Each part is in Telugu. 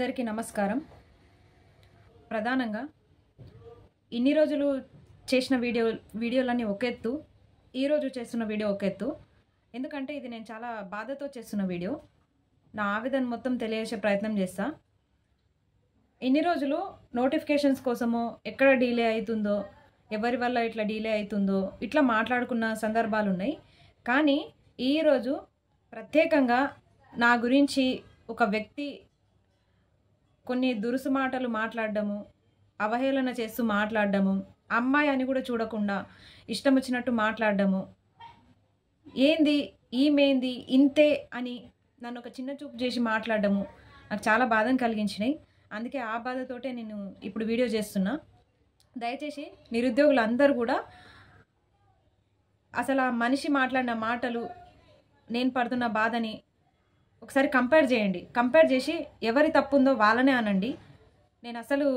అందరికీ నమస్కారం. ప్రధానంగా ఇన్ని రోజులు చేసిన వీడియోలన్నీ ఒక ఎత్తు, ఈరోజు చేస్తున్న వీడియో ఒక ఎత్తు. ఎందుకంటే ఇది నేను చాలా బాధతో చేస్తున్న వీడియో. నా ఆవేదన మొత్తం తెలియజేసే ప్రయత్నం చేస్తా. ఇన్ని రోజులు నోటిఫికేషన్స్ కోసమో ఎక్కడ డిలే అవుతుందో, ఎవరి వల్ల ఇట్లా డిలే అవుతుందో ఇట్లా మాట్లాడుకున్న సందర్భాలు ఉన్నాయి. కానీ ఈరోజు ప్రత్యేకంగా నా గురించి ఒక వ్యక్తి కొన్ని దురుసు మాటలు మాట్లాడడము, అవహేళన చేస్తూ మాట్లాడడము, అమ్మాయి అని కూడా చూడకుండా ఇష్టం వచ్చినట్టు మాట్లాడడము, ఏంది ఈమెంది ఇంతే అని నన్ను ఒక చిన్న చూపు చేసి మాట్లాడడము నాకు చాలా బాధను కలిగించినాయి. అందుకే ఆ బాధతోటే నేను ఇప్పుడు వీడియో చేస్తున్నా. దయచేసి నిరుద్యోగులు అందరూ కూడా అసలు ఆ మనిషి మాట్లాడిన మాటలు, నేను పడుతున్న బాధని ఒకసారి కంపేర్ చేయండి. కంపేర్ చేసి ఎవరి తప్పు ఉందో వాళ్ళనే అనండి. నేను అసలు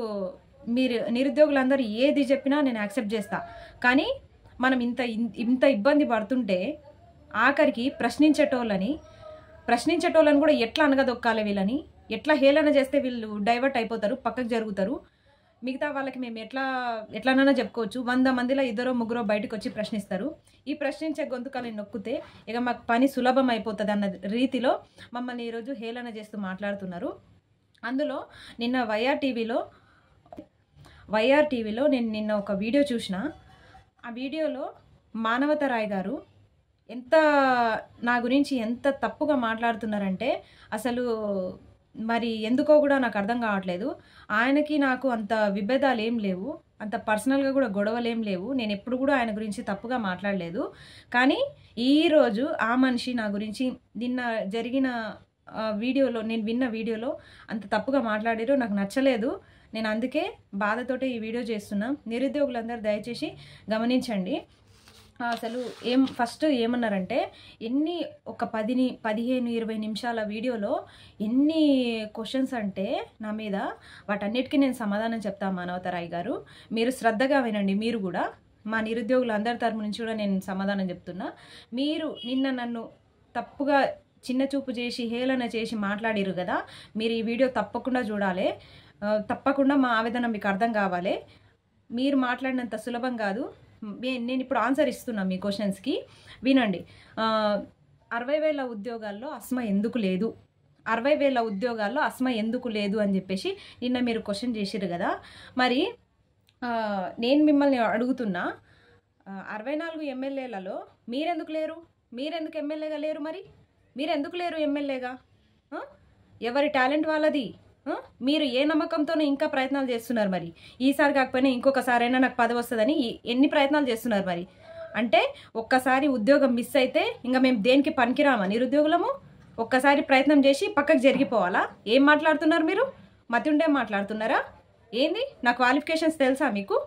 మీరు నిరుద్యోగులందరూ ఏది చెప్పినా నేను యాక్సెప్ట్ చేస్తా. కానీ మనం ఇంత ఇబ్బంది పడుతుంటే ఆఖరికి ప్రశ్నించేటోళ్ళని కూడా ఎట్లా అనగదొక్కాలి, వీళ్ళని ఎట్లా హేళన చేస్తే వీళ్ళు డైవర్ట్ అయిపోతారు, పక్కకు జరుగుతారు. మిగతా వాళ్ళకి మేము ఎట్లానైనా చెప్పుకోవచ్చు. 100 మందిలో 2-3 బయటకు వచ్చి ప్రశ్నిస్తారు. ఈ ప్రశ్నించే గొంతుకలను నొక్కితే ఇక మాకు పని సులభం అయిపోతుంది అన్న రీతిలో మమ్మల్ని ఈరోజు హేళన చేస్తూ మాట్లాడుతున్నారు. అందులో నిన్న వైఆర్ టీవీలో నేను నిన్న ఒక వీడియో చూసిన. ఆ వీడియోలో మానవత రాయ్ గారు నా గురించి ఎంత తప్పుగా మాట్లాడుతున్నారంటే అసలు మరి ఎందుకో కూడా నాకు అర్థం కావట్లేదు. ఆయనకి నాకు అంత విభేదాలు ఏం లేవు, అంత పర్సనల్గా కూడా గొడవలు ఏం లేవు. నేను ఎప్పుడు కూడా ఆయన గురించి తప్పుగా మాట్లాడలేదు. కానీ ఈరోజు ఆ మనిషి నా గురించి నిన్న జరిగిన వీడియోలో, నేను విన్న వీడియోలో అంత తప్పుగా మాట్లాడారు. నాకు నచ్చలేదు. నేను అందుకే బాధతోటే ఈ వీడియో చేస్తున్నా. నిరుద్యోగులందరూ దయచేసి గమనించండి. అసలు ఫస్ట్ ఏమన్నారంటే ఒక 10-15-20 నిమిషాల వీడియోలో ఎన్ని క్వశ్చన్స్ అంటే నా మీద, వాటన్నిటికీ నేను సమాధానం చెప్తా. మానవతరాయ్ గారు, మీరు శ్రద్ధగా వినండి. మీరు కూడా మా నిరుద్యోగులందరి తరపు నుంచి కూడా నేను సమాధానం చెప్తున్నా. మీరు నిన్న నన్ను తప్పుగా చిన్న చూపు చేసి హేళన చేసి మాట్లాడిరు కదా, మీరు ఈ వీడియో తప్పకుండా చూడాలి. తప్పకుండా మా ఆవేదన మీకు అర్థం కావాలి. మీరు మాట్లాడినంత సులభం కాదు. నేను ఇప్పుడు ఆన్సర్ ఇస్తున్నా మీ క్వశ్చన్స్కి, వినండి. 60,000 ఉద్యోగాల్లో అస్మా ఎందుకు లేదు, 60,000 ఉద్యోగాల్లో అస్మా ఎందుకు లేదు అని చెప్పేసి నిన్న మీరు క్వశ్చన్ చేసిరు కదా. మరి నేను మిమ్మల్ని అడుగుతున్నా, 64 ఎమ్మెల్యేలలో మీరెందుకు లేరు? మీరెందుకు ఎమ్మెల్యేగా లేరు? మరి మీరెందుకు లేరు ఎమ్మెల్యేగా? ఎవరి టాలెంట్ వాళ్ళది. మీరు ఏ నమ్మకంతోనే ఇంకా ప్రయత్నాలు చేస్తున్నారు? మరి ఈసారి కాకపోయినా ఇంకొకసారైనా నాకు పదవి వస్తుందని ఎన్ని ప్రయత్నాలు చేస్తున్నారు? మరి అంటే ఒక్కసారి ఉద్యోగం మిస్ అయితే ఇంకా మేము దేనికి పనికిరామా నిరుద్యోగులము? ఒక్కసారి ప్రయత్నం చేసి పక్కకు జరిగిపోవాలా? ఏం మాట్లాడుతున్నారు మీరు? మతి ఉండే మాట్లాడుతున్నారా ఏంది? నా క్వాలిఫికేషన్స్ తెలుసా మీకు?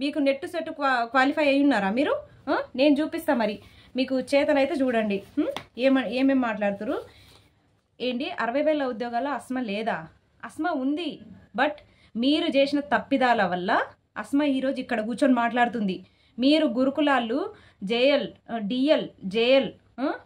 మీకు నెట్ సెట్ క్వాలిఫై అయి ఉన్నారా మీరు? నేను చూపిస్తా. మరి మీకు చేతనైతే చూడండి. ఏమేమి మాట్లాడుతున్నారు ఏంటి? 60,000 ఉద్యోగాల్లో అస్మా లేదా? అస్మా ఉంది. బట్ మీరు చేసిన తప్పిదాల వల్ల అస్మా ఈరోజు ఇక్కడ కూర్చొని మాట్లాడుతుంది. మీరు గురుకులాలు JL, DL, JL,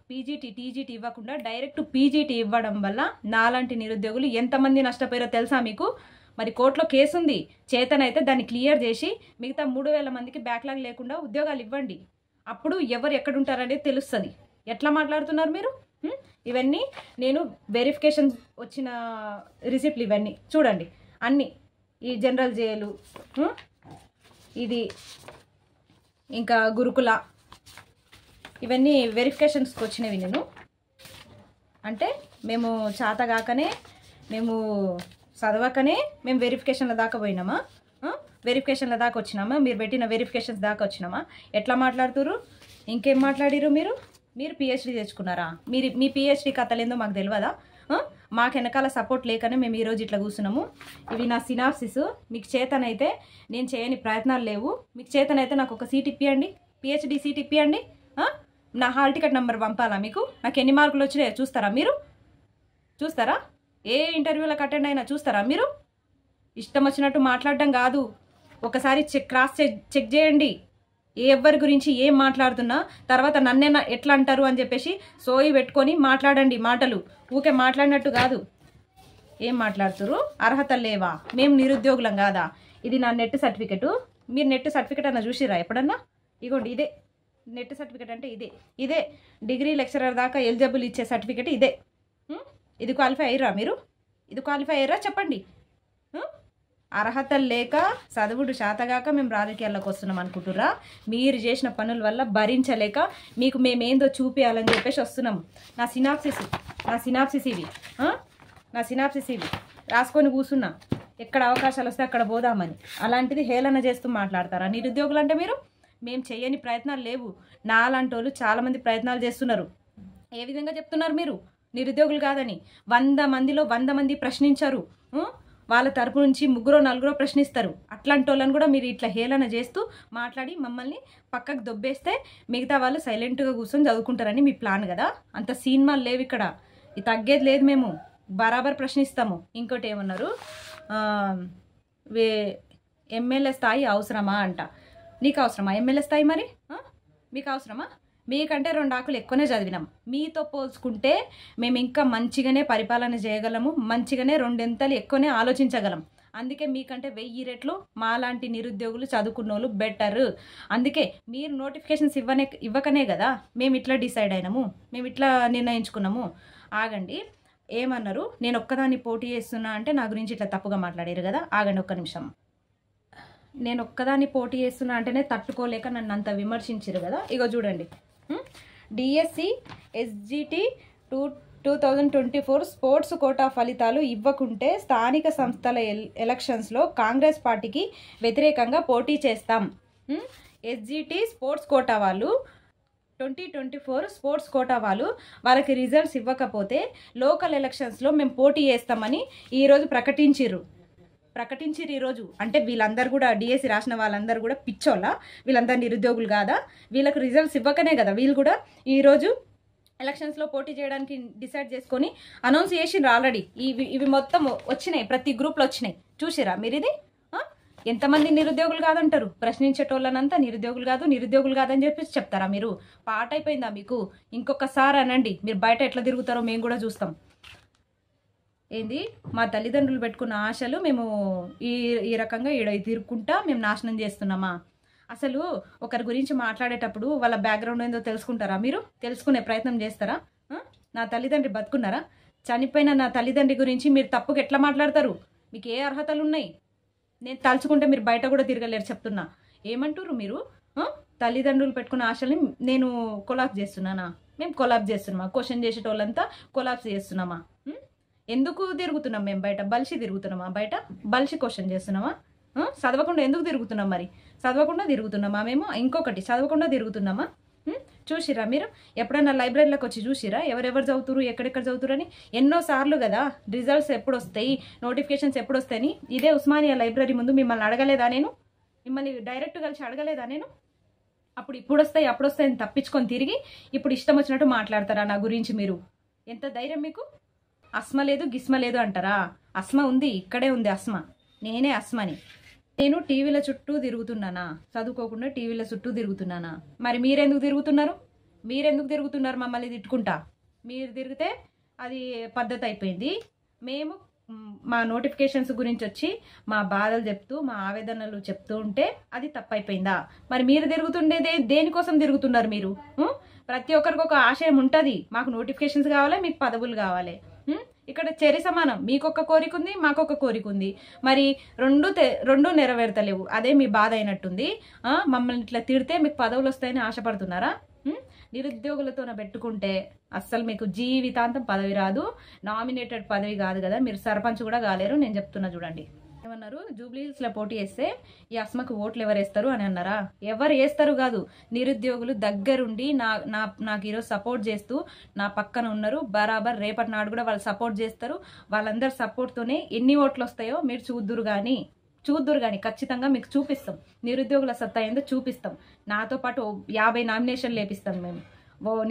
PGT, TGT ఇవ్వకుండా డైరెక్ట్ పీజీటీ ఇవ్వడం వల్ల నాలాంటి నిరుద్యోగులు ఎంతమంది నష్టపోయారో తెలుసా మీకు? మరి కోర్టులో కేసు ఉంది. చేతనైతే దాన్ని క్లియర్ చేసి మిగతా 3,000 మందికి బ్యాక్లాగ్ లేకుండా ఉద్యోగాలు ఇవ్వండి. అప్పుడు ఎవరు ఎక్కడుంటారనేది తెలుస్తుంది. ఎట్లా మాట్లాడుతున్నారు మీరు? ఇవన్నీ నేను వెరిఫికేషన్ వచ్చిన రిసిప్ట్లు, ఇవన్నీ చూడండి. అన్నీ ఈ జనరల్ జేలు, ఇది ఇంకా గురుకుల, ఇవన్నీ వెరిఫికేషన్స్కి వచ్చినవి. నేను అంటే మేము చేతగాకనే, మేము చదవకనే మేము వెరిఫికేషన్ల దాకా పోయినామా? వెరిఫికేషన్ల దాకా వచ్చినామా? మీరు పెట్టిన వెరిఫికేషన్స్ దాకా వచ్చినామా? ఎట్లా మాట్లాడుతురు? ఇంకేం మాట్లాడిరు మీరు? మీరు పిహెచ్డీ తెచ్చుకున్నారా? మీ పిహెచ్డీ కథలేందో మాకు తెలియదా? మాకు వెనకాల సపోర్ట్ లేకనే మేము ఈరోజు ఇట్లా కూర్చున్నాము. ఇవి నా సినాప్సిస్. మీకు చేతనైతే, నేను చేయని ప్రయత్నాలు లేవు. మీకు చేతనైతే నాకు ఒక సీట్ ఇప్పియండి, పిహెచ్డీ సీట్ ఇప్పియండి. నా హాల్ టికెట్ నెంబర్ పంపాలా మీకు? నాకు ఎన్ని మార్కులు వచ్చినాయో చూస్తారా మీరు? చూస్తారా? ఏ ఇంటర్వ్యూలకు అటెండ్ అయినా చూస్తారా మీరు? ఇష్టం వచ్చినట్టు మాట్లాడడం కాదు. ఒకసారి క్రాస్ చెక్ చేయండి. ఎవరి గురించి ఏం మాట్లాడుతున్నా తర్వాత నన్నే ఎట్లా అంటారు అని చెప్పేసి సోయి పెట్టుకొని మాట్లాడండి. మాటలు ఊకే మాట్లాడినట్టు కాదు. ఏం మాట్లాడుతురు? అర్హతలు లేవా? మేము నిరుద్యోగులం కాదా? ఇది నా నెట్ సర్టిఫికెట్. మీరు నెట్ సర్టిఫికెట్ అన్న చూసిరా ఎప్పుడన్నా? ఇగోండి ఇదే నెట్ సర్టిఫికెట్ అంటే ఇదే డిగ్రీ లెక్చరర్ దాకా ఎలిజిబుల్ ఇచ్చే సర్టిఫికెట్ ఇదే. ఇది క్వాలిఫై అయ్యారా మీరు? ఇది క్వాలిఫై అయ్యారా చెప్పండి. అర్హతలు లేక చదువుడు శాతగాక మేము రాజకీయాల్లోకి వస్తున్నాం అనుకుంటుర్రా? మీరు చేసిన పనుల వల్ల భరించలేక మీకు మేమేందో చూపించాలని చెప్పేసి వస్తున్నాం. నా సినాప్సిస్ ఇవి రాసుకొని కూర్చున్నా. ఎక్కడ అవకాశాలు వస్తే అక్కడ పోదామని. అలాంటిది హేళన చేస్తూ మాట్లాడతారా నిరుద్యోగులు అంటే మీరు? మేము చేయని ప్రయత్నాలు లేవు. నాలాంటి వాళ్ళు చాలామంది ప్రయత్నాలు చేస్తున్నారు. ఏ విధంగా చెప్తున్నారు మీరు నిరుద్యోగులు కాదని? 100 మందిలో 100 మంది ప్రశ్నించారు. వాళ్ళ తరపు నుంచి 3-4 ప్రశ్నిస్తారు. అట్లాంటి వాళ్ళని కూడా మీరు ఇట్లా హేళన చేస్తూ మాట్లాడి మమ్మల్ని పక్కకు దొబ్బేస్తే మిగతా వాళ్ళు సైలెంట్గా కూర్చొని చదువుకుంటారని మీ ప్లాన్ కదా. అంత సినిమాలు లేవు ఇక్కడ. ఇది తగ్గేది లేదు. మేము బరాబర్ ప్రశ్నిస్తాము. ఇంకోటి ఏమన్నారు, ఎమ్మెల్యే స్థాయి అవసరమా అంట. నీకు అవసరమా ఎమ్మెల్యే స్థాయి? మరి మీకు అవసరమా? మీకంటే 2 ఆకులు ఎక్కువనే చదివినాం. మీతో పోల్చుకుంటే మేము ఇంకా మంచిగానే పరిపాలన చేయగలము, మంచిగానే 2 ఎంతలు ఎక్కువనే ఆలోచించగలం. అందుకే మీకంటే 1000 రెట్లు మాలాంటి నిరుద్యోగులు చదువుకున్న వాళ్ళు బెటర్. అందుకే మీరు నోటిఫికేషన్స్ ఇవ్వకనే కదా మేము ఇట్లా డిసైడ్ అయినాము, మేము ఇట్లా నిర్ణయించుకున్నాము. ఆగండి. ఏమన్నారు? నేను ఒక్కదాన్ని పోటీ చేస్తున్నా అంటే నా గురించి ఇట్లా తప్పుగా మాట్లాడారు కదా. ఆగండి ఒక్క నిమిషం. నేను ఒక్కదాన్ని పోటీ చేస్తున్నా అంటేనే తట్టుకోలేక నన్ను అంత విమర్శించారు కదా. ఇగో చూడండి, డిఎస్సి ఎస్జిటి 2024 స్పోర్ట్స్ కోటా ఫలితాలు ఇవ్వకుంటే స్థానిక సంస్థల ఎలక్షన్స్లో కాంగ్రెస్ పార్టీకి వ్యతిరేకంగా పోటీ చేస్తాం. ఎస్జిటి స్పోర్ట్స్ కోటా వాళ్ళు 2024 స్పోర్ట్స్ కోటా వాళ్ళకి రిజల్ట్స్ ఇవ్వకపోతే లోకల్ ఎలక్షన్స్లో మేము పోటీ చేస్తామని ఈరోజు ప్రకటించిర్రు. ఈరోజు అంటే వీళ్ళందరూ కూడా డిఎస్సి రాసిన వాళ్ళందరూ కూడా పిచ్చోళ్ళ? వీళ్ళందరూ నిరుద్యోగులు కాదా? వీళ్ళకి రిజల్ట్స్ ఇవ్వకనే కదా వీళ్ళు కూడా ఈరోజు ఎలక్షన్స్లో పోటీ చేయడానికి డిసైడ్ చేసుకొని అనౌన్స్ చేసిండ్రు ఆల్రెడీ. ఇవి మొత్తం వచ్చినాయి, ప్రతి గ్రూప్లో వచ్చినాయి. చూసిరా మీరు? ఇది ఎంతమంది నిరుద్యోగులు కాదంటారు? ప్రశ్నించేటోళ్ళనంతా నిరుద్యోగులు కాదని చెప్పేసి చెప్తారా మీరు? పాట అయిపోయిందా మీకు? ఇంకొకసారి అనండి. మీరు బయట ఎట్లా తిరుగుతారో మేము కూడా చూస్తాం. ఏంది మా తల్లిదండ్రులు పెట్టుకున్న ఆశలు మేము ఈ రకంగా తిరుక్కుంటా మేము నాశనం చేస్తున్నామా? అసలు ఒకరి గురించి మాట్లాడేటప్పుడు వాళ్ళ బ్యాక్గ్రౌండ్ ఏందో తెలుసుకుంటారా మీరు? తెలుసుకునే ప్రయత్నం చేస్తారా? నా తల్లిదండ్రి బతుకున్నారా? చనిపోయిన నా తల్లిదండ్రి గురించి మీరు తప్పుగా ఎట్లా మాట్లాడతారు? మీకు ఏ అర్హతలు ఉన్నాయి? నేను తలుచుకుంటే మీరు బయట కూడా తిరగలేరు చెప్తున్నా. ఏమంటారు మీరు? తల్లిదండ్రులు పెట్టుకున్న ఆశల్ని నేను కొలాప్స్ చేస్తున్నానా? మేము కొలాప్స్ చేస్తున్నామా? క్వశ్చన్ చేసేటోళ్ళంతా కొలాప్స్ చేస్తున్నామా? ఎందుకు తిరుగుతున్నాం మేము బయట? బలిసి తిరుగుతున్నామా బయట? బలిసి క్వశ్చన్ చేస్తున్నామా? చదవకుండా ఎందుకు తిరుగుతున్నాం? మరి చదవకుండా తిరుగుతున్నామా మేము? ఇంకొకటి, చదవకుండా తిరుగుతున్నామా? చూసిరా మీరు? ఎప్పుడన్నా లైబ్రరీలోకి వచ్చి చూసిరా ఎవరెవరు చదువుతురు, ఎక్కడెక్కడ చదువుతురు అని? ఎన్నోసార్లు కదా రిజల్ట్స్ ఎప్పుడు వస్తాయి, నోటిఫికేషన్స్ ఎప్పుడు వస్తాయని ఇదే ఉస్మానియా లైబ్రరీ ముందు మిమ్మల్ని అడగలేదా నేను? మిమ్మల్ని డైరెక్ట్ కలిసి అడగలేదా నేను? ఇప్పుడు వస్తాయి అప్పుడు వస్తాయని తప్పించుకొని తిరిగి ఇప్పుడు ఇష్టం వచ్చినట్టు మాట్లాడతారా నా గురించి మీరు? ఎంత ధైర్యం మీకు? అస్మ లేదు గిస్మ లేదు అంటారా? అస్మ ఉంది, ఇక్కడే ఉంది అస్మ. నేనే అస్మని. నేను టీవీల చుట్టూ తిరుగుతున్నానా? చదువుకోకుండా టీవీల చుట్టూ తిరుగుతున్నానా? మరి మీరెందుకు తిరుగుతున్నారు మమ్మల్ని తిట్టుకుంటా? మీరు తిరిగితే అది పద్ధతి అయిపోయింది. మేము మా నోటిఫికేషన్స్ గురించి వచ్చి మా బాధలు చెప్తూ మా ఆవేదనలు చెప్తూ ఉంటే అది తప్పైపోయిందా? మరి మీరు తిరుగుతుండేదే దేనికోసం తిరుగుతున్నారు మీరు? ప్రతి ఒక్కరికి ఒక ఆశయం ఉంటుంది. మాకు నోటిఫికేషన్స్ కావాలి, మీకు పదవులు కావాలి. ఇక్కడ చెరి సమానం. మీకొక కోరిక ఉంది, మాకొక కోరిక ఉంది. మరి రెండు నెరవేర్తలేవు. అదే మీ బాధ అయినట్టుంది. మమ్మల్ని ఇట్లా తిడితే మీకు పదవులు వస్తాయని ఆశపడుతున్నారా? నిరుద్యోగులతో పెట్టుకుంటే అస్సలు మీకు జీవితాంతం పదవి రాదు. నామినేటెడ్ పదవి కాదు కదా, మీరు సర్పంచ్ కూడా కాలేరు. నేను చెప్తున్నా చూడండి. ఏమన్నారు? జూబ్లీహిల్స్లో పోటీ చేస్తే ఈ అస్మకు ఓట్లు ఎవరు వేస్తారు అని అన్నారా? ఎవరు వేస్తారు కాదు, నిరుద్యోగులు దగ్గరుండి నాకు ఈరోజు సపోర్ట్ చేస్తూ నా పక్కన ఉన్నారు. బరాబర్ రేపటి నాడు కూడా వాళ్ళు సపోర్ట్ చేస్తారు. వాళ్ళందరి సపోర్ట్తోనే ఎన్ని ఓట్లు వస్తాయో మీరు చూద్దురు కానీ ఖచ్చితంగా మీకు చూపిస్తాం. నిరుద్యోగుల సత్తా ఏందో చూపిస్తాం. నాతో పాటు 50 నామినేషన్లు లేపిస్తాం. మేము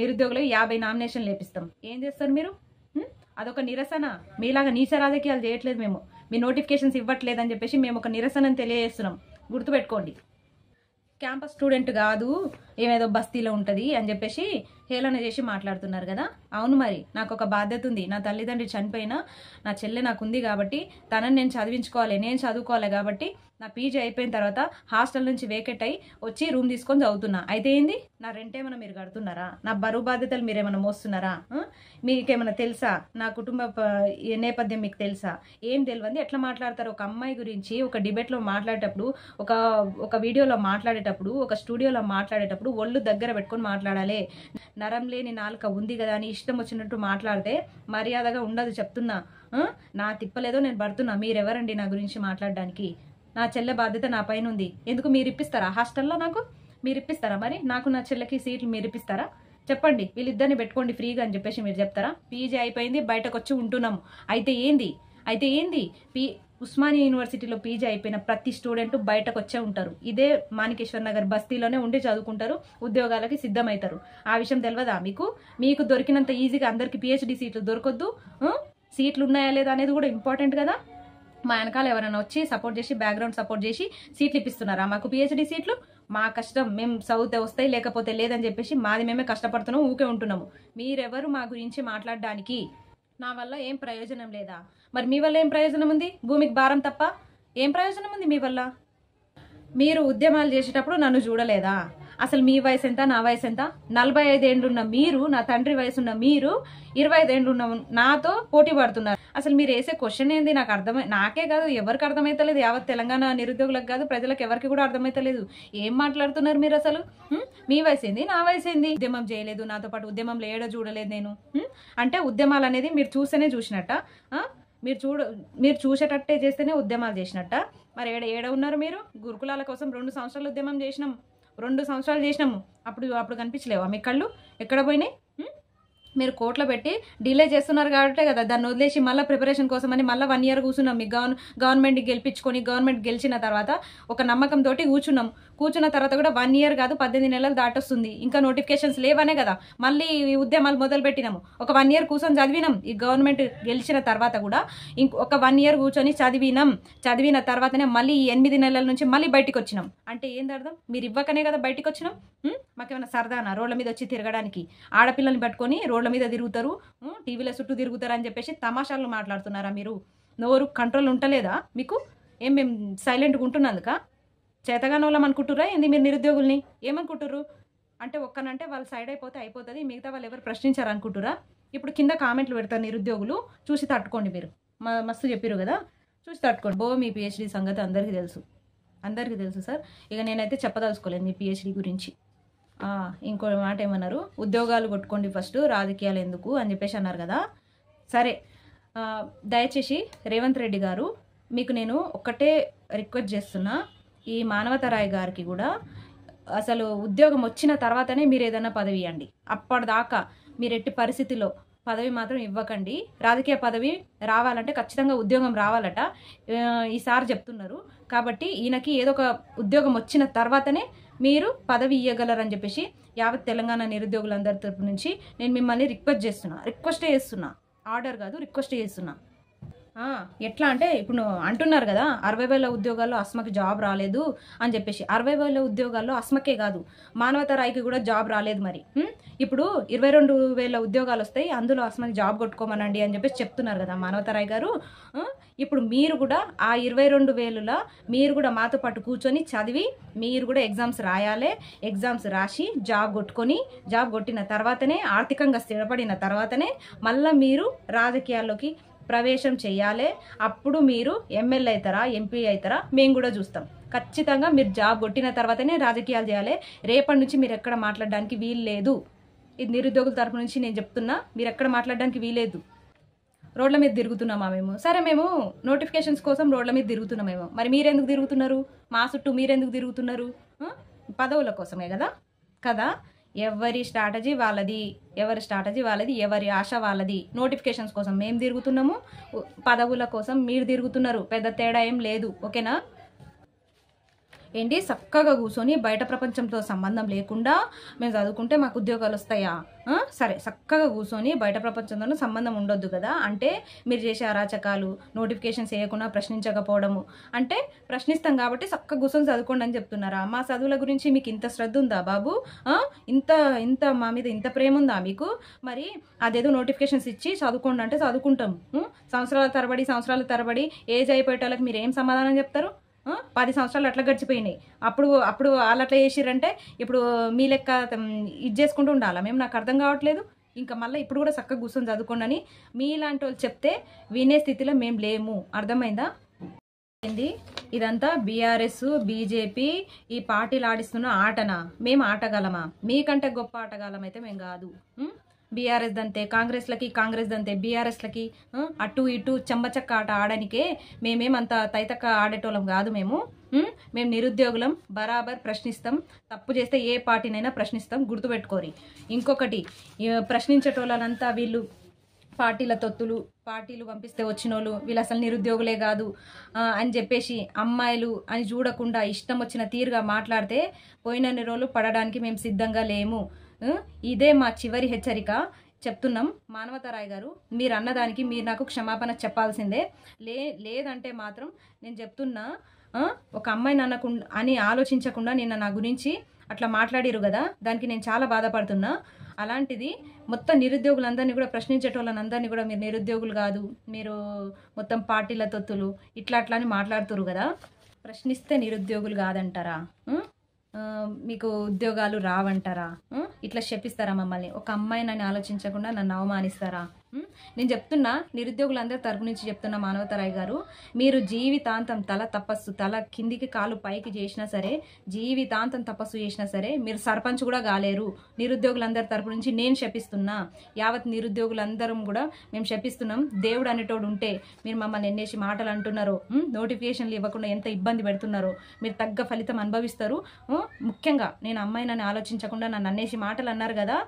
నిరుద్యోగులకు 50 నామినేషన్లు లేపిస్తాం. ఏం చేస్తారు మీరు? అదొక నిరసన. మీలాగా నీచ రాజకీయాలు చేయట్లేదు మేము. మీ నోటిఫికేషన్స్ ఇవ్వట్లేదని చెప్పేసి మేము ఒక నిరసనని తెలియజేస్తున్నాం. గుర్తుపెట్టుకోండి. క్యాంపస్ స్టూడెంట్ కాదు, ఏమేదో బస్తీలో ఉంటుంది అని చెప్పేసి హేళన చేసి మాట్లాడుతున్నారు కదా. అవును, మరి నాకు ఒక బాధ్యత ఉంది. నా తల్లిదండ్రి చనిపోయినా నా చెల్లె నాకు ఉంది కాబట్టి తనని నేను చదివించుకోవాలి, నేను చదువుకోవాలి. కాబట్టి నా పీజీ అయిపోయిన తర్వాత హాస్టల్ నుంచి వేకెట్ అయ్యి వచ్చి రూమ్ తీసుకొని చదువుతున్నా. అయితే ఏంది, నా రెంట్ ఏమైనా మీరు కడుతున్నారా? నా బరువు బాధ్యతలు మీరేమైనా మోస్తున్నారా? మీకేమైనా తెలుసా? నా కుటుంబ నేపథ్యం మీకు తెలుసా? ఏం తెలియదు ఎట్లా మాట్లాడతారు? ఒక అమ్మాయి గురించి ఒక డిబేట్లో మాట్లాడేటప్పుడు, ఒక వీడియోలో మాట్లాడేటప్పుడు, ఒక స్టూడియోలో మాట్లాడేటప్పుడు ఒళ్ళు దగ్గర పెట్టుకొని మాట్లాడాలి. నరం లేని నాలుక ఉంది కదా అని ఇష్టం వచ్చినట్టు మాట్లాడితే మర్యాదగా ఉండదు చెప్తున్నా. నా తిప్పలేదో నేను పడుతున్నా. మీరెవరండి నా గురించి మాట్లాడడానికి? నా చెల్లె బాధ్యత నా పైన ఉంది. ఎందుకు మీరు ఇప్పిస్తారా హాస్టల్లో? నాకు మీరు ఇప్పిస్తారా? మరి నాకు నా చెల్లెకి సీట్లు మీరు ఇప్పిస్తారా? చెప్పండి, వీళ్ళిద్దరిని పెట్టుకోండి ఫ్రీగా అని చెప్పేసి మీరు చెప్తారా? పీజీ అయిపోయింది, బయటకు వచ్చి ఉంటున్నాము. అయితే ఏంది ఉస్మానియా యూనివర్సిటీలో పీజీ అయిపోయిన ప్రతి స్టూడెంట్ బయటకు వచ్చే ఉంటారు. ఇదే మాణికేశ్వర్ నగర్ బస్తీలోనే ఉండి చదువుకుంటారు, ఉద్యోగాలకి సిద్ధమవుతారు. ఆ విషయం తెలియదా మీకు? మీకు దొరికినంత ఈజీగా అందరికి పిహెచ్డి సీట్లు దొరకొద్దు. సీట్లు ఉన్నాయా లేదా అనేది కూడా ఇంపార్టెంట్ కదా. మా వెనకాల ఎవరైనా వచ్చి సపోర్ట్ చేసి, బ్యాక్గ్రౌండ్ సపోర్ట్ చేసి సీట్లు ఇప్పిస్తున్నారా మాకు? పిహెచ్డి సీట్లు మా కష్టం, మేము చదివితే వస్తాయి లేకపోతే లేదని చెప్పేసి మాది మేమే కష్టపడుతున్నాం, ఊకే ఉంటున్నాము. మీరెవరు మా గురించి మాట్లాడడానికి? నా వల్ల ఏం ప్రయోజనం లేదా? మరి మీ వల్ల ఏం ప్రయోజనం ఉంది? భూమికి భారం తప్ప ఏం ప్రయోజనం ఉంది మీ వల్ల? మీరు ఉద్యమాలు చేసేటప్పుడు నన్ను చూడలేదా? అసలు మీ వయసు ఎంత, నా వయసు ఎంత? 45 ఏళ్ళున్న మీరు, నా తండ్రి వయసున్న మీరు 25 ఏళ్ళున్న నాతో పోటీ పడుతున్నారు. అసలు మీరు వేసే క్వశ్చన్ ఏంది? నాకే కాదు, ఎవరికి అర్థమైతలేదు. యావత్ తెలంగాణ నిరుద్యోగులకు కాదు, ప్రజలకు ఎవరికి కూడా అర్థమైతలేదు. ఏం మాట్లాడుతున్నారు మీరు అసలు? మీ వయసు ఏంది, నా వయసు ఏంది? ఉద్యమం చేయలేదు, నాతో పాటు ఉద్యమంలో ఏడో చూడలేదు నేను. అంటే ఉద్యమాలు అనేది మీరు చూస్తేనే చూసినట్ట, మీరు చూసేటట్టే చేస్తేనే ఉద్యమాలు చేసినట్ట. మరి ఏడ ఉన్నారు మీరు? గురుకులాల కోసం 2 సంవత్సరాలు ఉద్యమం చేసినాం, 2 సంవత్సరాలు చేసినాము. అప్పుడు కనిపించలేవా మీ కళ్ళు? ఎక్కడ పోయినాయి? మీరు కోట్లో పెట్టి డిలే చేస్తున్నారు కాబట్టే కదా దాన్ని వదిలేసి మళ్ళీ ప్రిపరేషన్ కోసం అని మళ్ళీ 1 ఇయర్ కూర్చున్నాం. మీ గవర్నమెంట్కి గెలిపించుకొని, గవర్నమెంట్ గెలిచిన తర్వాత ఒక నమ్మకంతో కూర్చున్న తర్వాత కూడా 1 ఇయర్ కాదు 18 నెలలు దాటొస్తుంది. ఇంకా నోటిఫికేషన్స్ లేవనే కదా మళ్ళీ ఉద్యమాలు మొదలు పెట్టినాము. ఒక 1 ఇయర్ కూర్చొని చదివినాం. ఈ గవర్నమెంట్ గెలిచిన తర్వాత కూడా ఒక 1 ఇయర్ కూర్చొని చదివిన తర్వాతనే మళ్ళీ 8 నెలల నుంచి మళ్ళీ బయటికి వచ్చినాం. అంటే ఏంది అర్థం? మీరు ఇవ్వకనే కదా బయటికి వచ్చినాం. మాకేమైనా సరదానా రోడ్ల మీద వచ్చి తిరగడానికి? ఆడపిల్లల్ని పట్టుకొని రోడ్ల మీద తిరుగుతారు, టీవీల చుట్టూ తిరుగుతారు అని చెప్పేసి తమాషాలు మాట్లాడుతున్నారా మీరు? నోరు కంట్రోల్ ఉంటలేదా మీకు? మేము సైలెంట్గా ఉంటున్నందుక చేతగాని వాళ్ళం అనుకుంటుర్రా ఏంది? మీరు నిరుద్యోగుల్ని ఏమనుకుంటుర్రు? అంటే ఒక్కనంటే వాళ్ళు సైడ్ అయిపోతుంది, మిగతా వాళ్ళు ఎవరు ప్రశ్నించారు అనుకుంటురా? ఇప్పుడు కింద కామెంట్లు పెడతారు నిరుద్యోగులు, చూసి తట్టుకోండి. మీరు మస్తు చెప్పారు కదా, చూసి తట్టుకోండి. మీ పిహెచ్డి సంగతి అందరికీ తెలుసు సార్. ఇక నేనైతే చెప్పదలుచుకోలేదు మీ పిహెచ్డి గురించి. ఇంకో మాట ఏమన్నారు? ఉద్యోగాలు కొట్టుకోండి ఫస్ట్, రాజకీయాలు ఎందుకు అని చెప్పేసి అన్నారు కదా. సరే, దయచేసి రేవంత్ రెడ్డి గారు, మీకు నేను ఒక్కటే రిక్వెస్ట్ చేస్తున్నా. ఈ మానవతరాయ్ గారికి కూడా అసలు ఉద్యోగం వచ్చిన తర్వాతనే మీరు ఏదైనా పదవి ఇవ్వండి. అప్పటిదాకా మీరు ఎట్టి పరిస్థితిలో పదవి మాత్రం ఇవ్వకండి. రాజకీయ పదవి రావాలంటే ఖచ్చితంగా ఉద్యోగం రావాలట ఈసారి చెప్తున్నారు. కాబట్టి ఈయనకి ఏదో ఒక ఉద్యోగం వచ్చిన తర్వాతనే మీరు పదవి ఇవ్వగలరని చెప్పేసి యావత్ తెలంగాణ నిరుద్యోగులందరి తరపు నుంచి నేను మిమ్మల్ని రిక్వెస్ట్ చేస్తున్నా. ఆర్డర్ కాదు, రిక్వెస్ట్ చేస్తున్నా. ఎట్లా అంటే ఇప్పుడు అంటున్నారు కదా 60,000 ఉద్యోగాల్లో అస్మకి జాబ్ రాలేదు అని చెప్పేసి. 60,000 ఉద్యోగాల్లో అస్మకే కాదు, మానవతరాయికి కూడా జాబ్ రాలేదు. మరి ఇప్పుడు 22,000 ఉద్యోగాలు వస్తాయి, అందులో అస్మకి జాబ్ కొట్టుకోమనండి అని చెప్పేసి చెప్తున్నారు కదా మానవతరాయ్ గారు. ఇప్పుడు మీరు కూడా ఆ 22,000 మీరు కూడా మాతో పాటు కూర్చొని చదివి మీరు కూడా ఎగ్జామ్స్ రాయాలి. ఎగ్జామ్స్ రాసి జాబ్ కొట్టిన తర్వాతనే, ఆర్థికంగా స్థిరపడిన తర్వాతనే మళ్ళీ మీరు రాజకీయాల్లోకి ప్రవేశం చేయాలి. అప్పుడు మీరు ఎమ్మెల్యే అవుతారా, ఎంపీ అవుతారా మేము కూడా చూస్తాం. ఖచ్చితంగా మీరు జాబ్ కొట్టిన తర్వాతనే రాజకీయాలు చేయాలి. రేపటి నుంచి మీరు ఎక్కడ మాట్లాడడానికి వీలు లేదు. ఇది నిరుద్యోగుల తరపు నుంచి నేను చెప్తున్నా, మీరు ఎక్కడ మాట్లాడడానికి వీలేదు. రోడ్ల మీద తిరుగుతున్నామా మేము? సరే, మేము నోటిఫికేషన్స్ కోసం రోడ్ల మీద తిరుగుతున్నామేమో. మరి మీరెందుకు తిరుగుతున్నారు? మా చుట్టూ మీరెందుకు తిరుగుతున్నారు? పదవుల కోసమే కదా. ఎవరి స్ట్రాటజీ వాళ్ళది, ఎవరి ఆశ వాళ్ళది. నోటిఫికేషన్స్ కోసం మేము తిరుగుతున్నాము, పదవుల కోసం మీరు తిరుగుతున్నారు. పెద్ద తేడా ఏం లేదు, ఓకేనా? ఏంటి చక్కగా కూర్చొని బయట ప్రపంచంతో సంబంధం లేకుండా మేము చదువుకుంటే మాకు ఉద్యోగాలు వస్తాయా? సరే, చక్కగా కూర్చొని బయట ప్రపంచంతో సంబంధం ఉండొద్దు కదా. అంటే మీరు చేసే అరాచకాలు, నోటిఫికేషన్స్ వేయకుండా ప్రశ్నించకపోవడము, అంటే ప్రశ్నిస్తాం కాబట్టి చక్కగా కూర్చొని చదువుకోండి అని చెప్తున్నారా? మా చదువుల గురించి మీకు ఇంత శ్రద్ధ ఉందా బాబు? ఇంత ఇంత మా మీద ఇంత ప్రేమ ఉందా మీకు? మరి అదేదో నోటిఫికేషన్స్ ఇచ్చి చదువుకోండి అంటే చదువుకుంటాం. సంవత్సరాల తరబడి ఏజ్ అయిపోయేటోళ్ళకి మీరు ఏం సమాధానం చెప్తారు? 10 సంవత్సరాలు అట్లా గడిచిపోయినాయి. అప్పుడు వాళ్ళు అట్లా చేసిరంటే ఇప్పుడు మీ లెక్క ఇది చేసుకుంటూ ఉండాలా మేము? నాకు అర్థం కావట్లేదు. ఇంకా మళ్ళీ ఇప్పుడు కూడా చక్కగా కూర్చొని చదువుకోండి అని మీలాంటి వాళ్ళు చెప్తే వినే స్థితిలో మేము లేము. అర్థమైందా? ఇదంతా బీఆర్ఎస్, బీజేపీ ఈ పార్టీలు ఆడిస్తున్న ఆటనా? మేము ఆటగాలమా? మీకంటే గొప్ప ఆటగాలం అయితే మేము కాదు. బీఆర్ఎస్ దంతే కాంగ్రెస్లకి, కాంగ్రెస్ దంతే బీఆర్ఎస్లకి. అటు ఇటు చెమ్మచక్క ఆట ఆడనికే మేమేమంత తైతక్క ఆడేటోళ్ళం కాదు. మేము నిరుద్యోగులం, బరాబర్ ప్రశ్నిస్తాం. తప్పు చేస్తే ఏ పార్టీనైనా ప్రశ్నిస్తాం, గుర్తుపెట్టుకోరి. ఇంకొకటి, ప్రశ్నించేటోళ్ళంతా వీళ్ళు పార్టీల తొత్తులు, పార్టీలు పంపిస్తే వచ్చినోళ్ళు, వీళ్ళు అసలు నిరుద్యోగులే కాదు అని చెప్పేసి అమ్మాయిలు అని చూడకుండా ఇష్టం వచ్చిన తీరుగా మాట్లాడితే పోయినన్ని రోజులు పడడానికి మేము సిద్ధంగా లేము. ఇదే మా చివరి హెచ్చరిక చెప్తున్నాం. మానవతారాయ్ గారు, మీరు అన్నదానికి మీరు నాకు క్షమాపణ చెప్పాల్సిందే. లేదంటే మాత్రం నేను చెప్తున్నా, ఒక అమ్మాయిని అని ఆలోచించకుండా నిన్న నా గురించి అట్లా మాట్లాడిరు కదా, దానికి నేను చాలా బాధపడుతున్నా. అలాంటిది మొత్తం నిరుద్యోగులందరినీ కూడా, ప్రశ్నించేటోళ్ళందరినీ కూడా మీరు నిరుద్యోగులు కాదు, మీరు మొత్తం పార్టీల తొత్తులు ఇట్లా అని మాట్లాడుతురు కదా. ప్రశ్నిస్తే నిరుద్యోగులు కాదంటారా? మీకు ఉద్యోగాలు రావంటారా? ఇట్లా చెప్పిస్తారా మమ్మల్ని? ఒక అమ్మాయిని ఆలోచించకుండా నన్ను అవమానిస్తారా? నేను చెప్తున్నా, నిరుద్యోగులందరి తరపు నుంచి చెప్తున్నా, మానవతారాయ్ గారు, మీరు జీవితాంతం తల కిందికి కాలు పైకి చేసినా సరే, జీవితాంతం తపస్సు చేసినా సరే మీరు సర్పంచ్ కూడా కాలేరు. నిరుద్యోగులందరి తరపు నుంచి నేను చెప్పిస్తున్నా, యావత్ నిరుద్యోగులందరం కూడా మేము చెప్పిస్తున్నాం. దేవుడు అనేటోడు ఉంటే మీరు మమ్మల్ని ఎన్నేసి మాటలు అంటున్నారో, నోటిఫికేషన్లు ఇవ్వకుండా ఎంత ఇబ్బంది పెడుతున్నారో, మీరు తగ్గ ఫలితం అనుభవిస్తారు. ముఖ్యంగా నేను అమ్మాయినని ఆలోచించకుండా నన్ను అన్నేసి మాటలు అన్నారు కదా,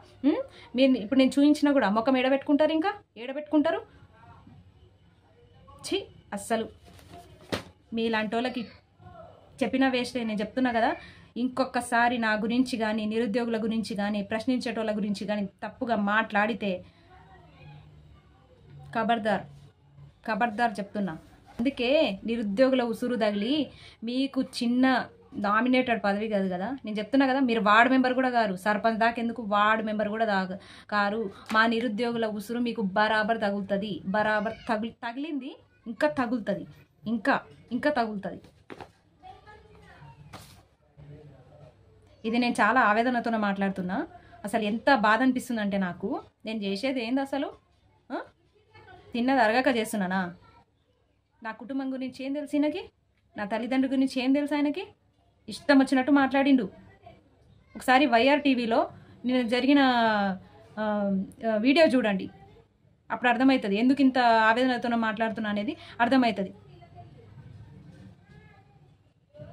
మీరు ఇప్పుడు నేను చూపించినా కూడా మొక్కం ఏడబెట్టుకుంటారు, ఇంకా ఏడబెట్టుకుంటారు. ఛీ, అస్సలు మీలాంటి వాళ్ళకి చెప్పిన వేస్టే. నేను చెప్తున్నా కదా, ఇంకొకసారి నా గురించి కానీ, నిరుద్యోగుల గురించి కానీ, ప్రశ్నించేటోళ్ళ గురించి కానీ తప్పుగా మాట్లాడితే ఖబర్దార్ చెప్తున్నా. అందుకే నిరుద్యోగుల ఉసురు తగిలి మీకు చిన్న నామినేటెడ్ పదవి కాదు కదా, నేను చెప్తున్నా కదా, మీరు వార్డు మెంబర్ కూడా కారు, సర్పంచ్ దాకా ఎందుకు, వార్డు మెంబర్ కూడా కారు. మా నిరుద్యోగుల ఉసురు మీకు బరాబర్ తగులుతుంది. బరాబర్ తగిలింది, ఇంకా తగులుతుంది, ఇంకా తగులుతుంది. ఇది నేను చాలా ఆవేదనతోనే మాట్లాడుతున్నా. అసలు ఎంత బాధ అనిపిస్తుందంటే నాకు, నేను చేసేది ఏంది అసలు? తిన్నది అరగక చేస్తున్నానా? నా కుటుంబం గురించి ఏం తెలుసు ఆయనకి? నా తల్లిదండ్రుల గురించి ఏం తెలుసు ఆయనకి? ఇష్టం వచ్చినట్టు మాట్లాడిండు. ఒకసారి వైఆర్ టీవీలో నేను జరిగిన వీడియో చూడండి, అప్పుడు అర్థమవుతుంది ఎందుకు ఇంత ఆవేదనతో మాట్లాడుతున్నా అనేది అర్థమవుతుంది.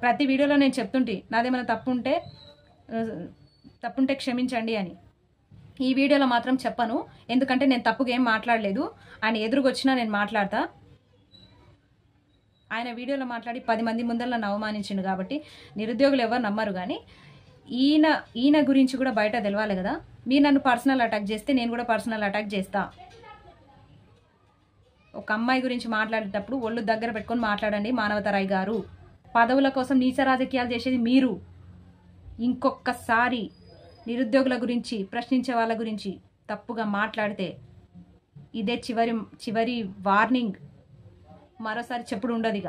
ప్రతి వీడియోలో నేను చెప్తుంటే నాదేమైనా తప్పుంటే క్షమించండి అని. ఈ వీడియోలో మాత్రం చెప్పను, ఎందుకంటే నేను తప్పుగా ఏం మాట్లాడలేదు. ఆయన ఎదురుకొచ్చినా నేను మాట్లాడతా. ఆయన వీడియోలో మాట్లాడి 10 మంది ముందర నన్ను అవమానించిండు కాబట్టి నిరుద్యోగులు ఎవరు నమ్మరు. కానీ ఈయన గురించి కూడా బయట తెలవాలి కదా. మీరు నన్ను పర్సనల్ అటాక్ చేస్తే నేను కూడా పర్సనల్ అటాక్ చేస్తా. ఒక అమ్మాయి గురించి మాట్లాడేటప్పుడు ఒళ్ళు దగ్గర పెట్టుకొని మాట్లాడండి మానవతారాయ్ గారు. పదవుల కోసం నీచ రాజకీయాలు చేసేది మీరు. ఇంకొకసారి నిరుద్యోగుల గురించి, ప్రశ్నించే వాళ్ళ గురించి తప్పుగా మాట్లాడితే ఇదే చివరి వార్నింగ్. మరోసారి చెప్పుడు ఉండదు ఇక.